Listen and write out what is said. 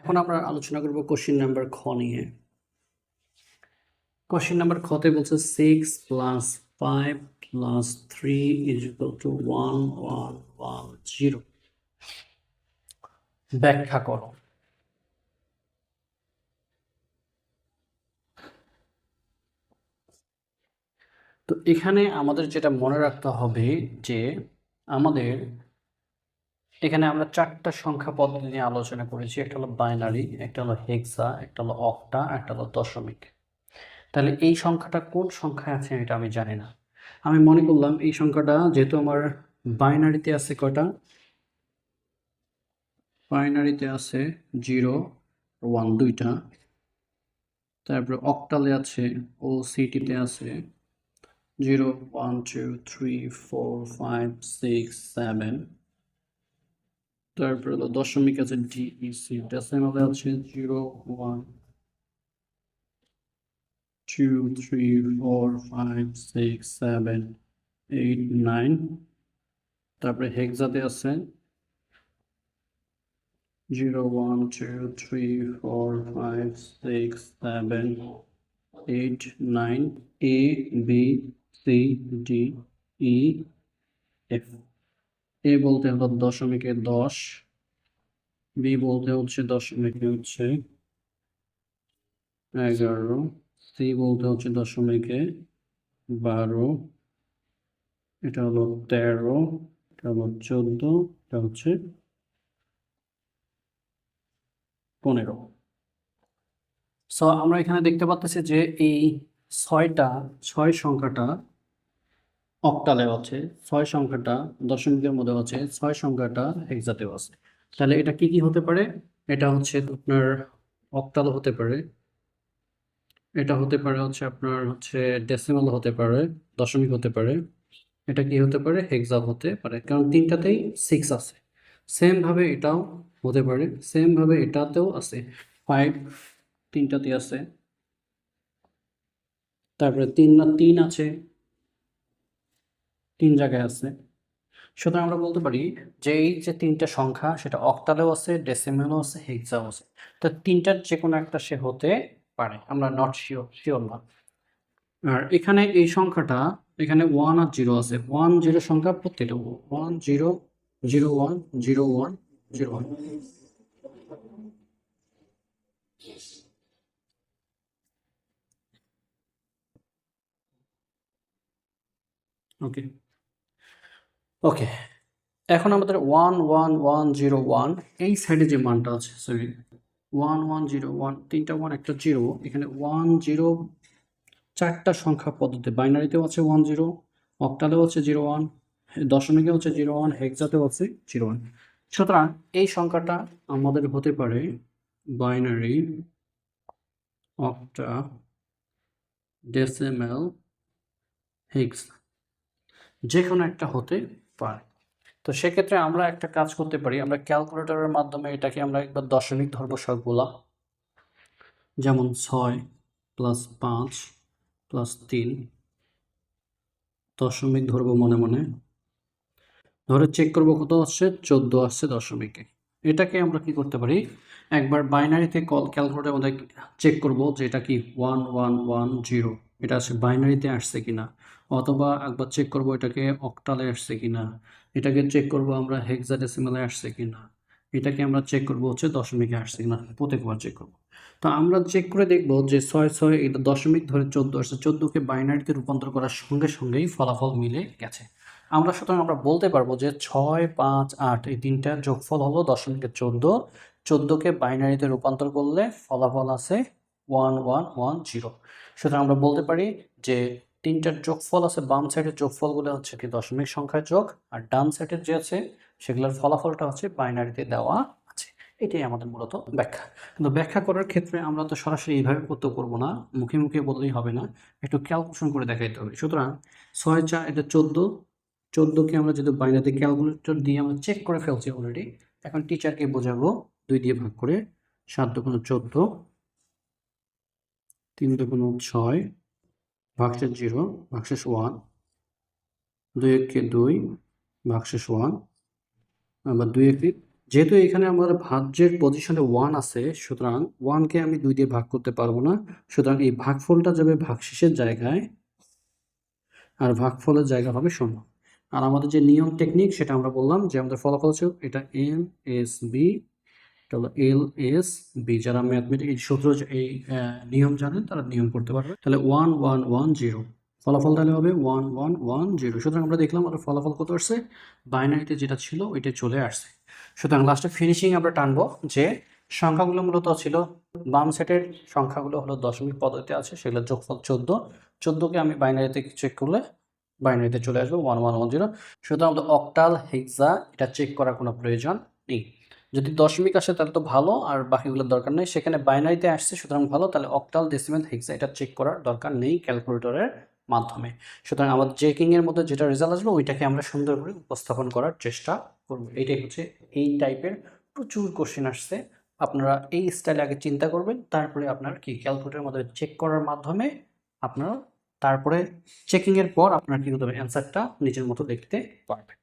এখন আমরা আলোচনা করব কোশ্চেন নাম্বার খ নিয়ে। কোশ্চেন নাম্বার খতে বলছে 6 + 5 + 3 = 1 1 1 0 ব্যাখ্যা করো। তো এখানে আমাদের যেটা মনে রাখতে হবে যে আমাদের এখানে আমরা চারটা সংখ্যা পদ্ধতি নিয়ে আলোচনা করেছি। একটা হলো বাইনারি, একটা হলো হেক্সা, একটা হলো অক্টা, একটা হলো দশমিক। তাহলে এই সংখ্যাটা কোন সংখ্যায় আছে এটা আমি জানি না। আমি মনে করলাম এই সংখ্যাটা যেহেতু আমার বাইনারিতে আছে, কয়টা বাইনারিতে আছে 0 1 দুইটা, তারপরে অক্টালে আছে ও সিটিতে আছে 0 1 2 3 4 5 6 7, তারপরে হলো দশমিক আছে ডিইসি, ডেসিমালে আছে 0 1 2 3 4 5 6 7 8 9, তারপরে হেক্সাতে আছে 0 1 2 3 4 5 6 7 8 9, A B C D E F। A বলতে হলো দশমিকে 10, B বলতে হচ্ছে দশমিকে হচ্ছে 11, C বলতে হচ্ছে দশমিকে 12, এটা হলো 13, এটা হলো 14, এটা হচ্ছে 15। সো আমরা এখানে দেখতে পাচ্ছি যে এই ছয় সংখ্যাটা অক্টালেও আছে, 6 সংখ্যাটা দশমিকের মধ্যে আছে, 6 সংখ্যাটা হেক্সাতেও আছে। তাহলে এটা কি কি হতে পারে? এটা হচ্ছে আপনার অক্টাল হতে পারে, এটা হতে পারে হচ্ছে আপনার হচ্ছে ডেসিমাল হতে পারে, দশমিক হতে পারে, এটা কি হতে পারে হেক্সা হতে পারে, কারণ তিনটাতেই 6 আছে। সেম ভাবে এটাও হতে পারে, সেম ভাবে এটাতেও আছে 5, তিনটাতে আছে, তারপরে 3 আছে, 3 জায়গায় আছে। সুতরাং আমরা বলতে পারি যে এই যে তিনটা সংখ্যা সেটা অক্টালেও আছে, ডেসিমেলও আছে, হেক্সাও আছে। তো তিনটার যে কোনো একটা সে হতে পারে, আমরা নট শিওর না। আর এখানে এই সংখ্যাটা এখানে 1 আর 0 আছে, 1 0 সংখ্যা প্রত্যেকটা 1 0 0 1 0 1 0 1। ওকে ওকে, এখন আমাদের 1 1 1 0 1 এই সাইডে যে মানটা আছে, সরি 1 1 0 1, তিনটা 1 একটা 0, এখানে 1 0 চারটা সংখ্যা পদ্ধতি, বাইনারিতেও আছে 1 0, অক্টালেও আছে 0 1, দশমিকে হচ্ছে 0 1, হেক্সাতেও আছে 0 1। সুতরাং এই সংখ্যাটা আমাদের হতে পারে বাইনারি, অক্টা, ডেসিমেল, হেক্স, যে কোনো একটা হতে পারে। তো সেক্ষেত্রে আমরা একটা কাজ করতে পারি, আমরা ক্যালকুলেটরের মাধ্যমে এটাকে আমরা একবার দশমিক ধরবো সবগুলা। যেমন 6 + 5 + 3, দশমিক ধরবো মনে মনে, ধরে চেক করব কত আসছে, 14 আসছে দশমিকে। এটাকে আমরা কি করতে পারি, একবার বাইনারিতে ক্যালকুলেটরের মধ্যে চেক করব যে এটা কি 1 1 1 0, এটা আসছে বাইনারিতে আসছে কিনা, অথবা একবার চেক করব এটাকে অক্টালে আসছে কিনা, এটাকে চেক করব আমরা হেক্সাডেসিমালে আসছে কিনা, এটাকে আমরা চেক করব হচ্ছে দশমিকে আসছে কিনা, প্রত্যেকবার চেক করব। তো আমরা চেক করে দেখব যে 6 6 এটা দশমিক ধরে 14 আসছে, 14কে বাইনারিতে রূপান্তর করার সঙ্গে সঙ্গেই ফলাফল মিলে গেছে। সুতরাং আমরা বলতে পারবো যে 6 5 8 এই তিনটার যোগফল হলো দশমিকের 14, 14কে বাইনারিতে রূপান্তর করলে ফলাফল আছে 1 1 1 0। সুতরাং আমরা বলতে পারি যে তিনটার যোগফল আছে, বাম সাইডের যোগফলগুলো হচ্ছে কি দশমিক সংখ্যার যোগ, আর ডান সাইডের যে আছে সেগুলোর ফলাফলটা হচ্ছে বাইনারিতে দেওয়া আছে। এটাই আমাদের মূলত ব্যাখ্যা। কিন্তু ব্যাখ্যা করার ক্ষেত্রে আমরা তো সরাসরি এইভাবে করতে করবো না, মুখে মুখে বললেই হবে না, একটু ক্যালকুলেশন করে দেখাইতে হবে। সুতরাং 6 4 এটা 14, 14কে আমরা যেহেতু বাইনারিতে ক্যালকুলেটর দিয়ে আমরা চেক করে ফেলছি অলরেডি, এখন টিচারকে বোঝাবো 2 দিয়ে ভাগ করে, 7 দুগুণ 14, 3 দুগুণ 6, ভাগশেষ 0, ভাগশেষ 1, 2 একে 2, ভাগশেষ 1, আবার 2 একে যেহেতু এখানে আমার ভাজ্যের পজিশনে 1 আছে, সুতরাং 1 কে আমি 2 দিয়ে ভাগ করতে পারবো না। সুতরাং এই ভাগফলটা যাবে ভাগশেষের জায়গায়, আর ভাগফলের জায়গা হবে 0। আর আমাদের যে নিয়ম টেকনিক সেটা আমরা বললাম যে আমাদের ফলাফল হচ্ছে এটা MSB, এটা হলো LSB। যারা ম্যাথমেটিক্স এই সূত্র এই নিয়ম জানেন তারা নিয়ম করতে পারবে। তাহলে 1110 ফলাফল তাহলে হবে 1110। সুতরাং আমরা দেখলাম আমাদের ফলাফল কত আসছে, বাইনারিতে যেটা ছিল ওইটা চলে আসছে। সুতরাং লাস্টে ফিনিশিং আমরা টানবো যে সংখ্যাগুলো মূলত ছিল, বাম সেটের সংখ্যাগুলো হলো দশমিক পদ্ধতিতে আছে, সেগুলো যোগফল 14। 14কে আমি বাইনারিতে চেক করলে বাইনারিতে চলে আসবে 1110। সুতরাং আমাদের অক্টাল হেক্সা এটা চেক করার কোনো প্রয়োজন নেই। যদি দশমিক আসে তাহলে তো ভালো, আর বাকিগুলোর দরকার নেই। সেখানে বাইনারিতে আসছে সুতরাং ভালো, তাহলে অক্টাল ডেসিমেল হেক্সা এটা চেক করার দরকার নেই ক্যালকুলেটরের মাধ্যমে। সুতরাং আমাদের চেকিংয়ের মধ্যে যেটা রেজাল্ট আসবে ওইটাকে আমরা সুন্দর করে উপস্থাপন করার চেষ্টা করব। এইটাই হচ্ছে, এই টাইপের প্রচুর কোশ্চেন আসছে। আপনারা এই স্টাইলে আগে চিন্তা করবেন, তারপরে আপনার কি ক্যালকুলেটরের মধ্যে চেক করার মাধ্যমে আপনারা তারপরে চেকিংয়ের পর আপনার কি হতে হবে, অ্যান্সারটা নিজের মতো দেখতে পারবেন।